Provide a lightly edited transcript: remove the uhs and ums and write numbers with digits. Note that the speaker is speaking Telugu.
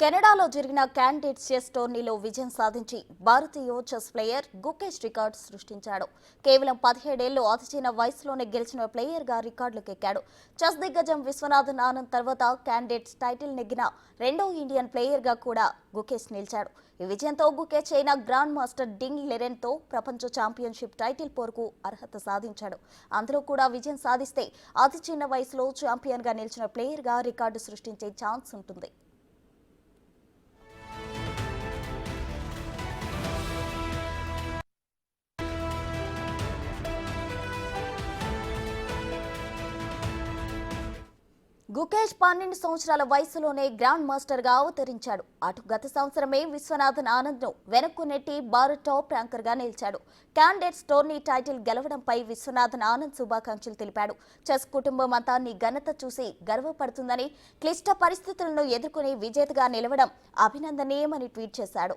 కెనడాలో జరిగిన క్యాండిడేట్స్ చెస్ టోర్నీలో విజయం సాధించి భారతీయ చెస్ ప్లేయర్ గుకేష్ రికార్డు సృష్టించాడు. కేవలం 17 ఏళ్లు అతి చిన్న వయసులోనే గెలిచిన ప్లేయర్గా రికార్డులకెక్కాడు. చెస్ దిగ్గజం విశ్వనాథన్ ఆనంద్ తర్వాత క్యాండిడేట్స్ టైటిల్ నెగ్గిన రెండో ఇండియన్ ప్లేయర్గా కూడా గుకేష్ నిలిచాడు. ఈ విజయంతో గుకేష్ అయిన గ్రాండ్ మాస్టర్ డింగ్ లెరెన్తో ప్రపంచ ఛాంపియన్షిప్ టైటిల్ పోరుకు అర్హత సాధించాడు. అందులో కూడా విజయం సాధిస్తే అతి చిన్న వయసులో ఛాంపియన్గా నిలిచిన ప్లేయర్గా రికార్డు సృష్టించే ఛాన్స్ ఉంటుంది. గుకేష్ 12 సంవత్సరాల వయసులోనే గ్రాండ్ మాస్టర్ గా అవతరించాడు. అటు గత సంవత్సరమే విశ్వనాథన్ ఆనంద్ ను వెనక్కు నెట్టి భారత్ టాప్ ర్యాంకర్ గా నిలిచాడు. క్యాండిడేట్స్ టోర్నీ టైటిల్ గెలవడంపై విశ్వనాథన్ ఆనంద్ శుభాకాంక్షలు తెలిపాడు. చెస్ కుటుంబం అంతా నీ ఘనత చూసి గర్వపడుతుందని, క్లిష్ట పరిస్థితులను ఎదుర్కొని విజేతగా నిలవడం అభినందనీయమని ట్వీట్ చేశాడు.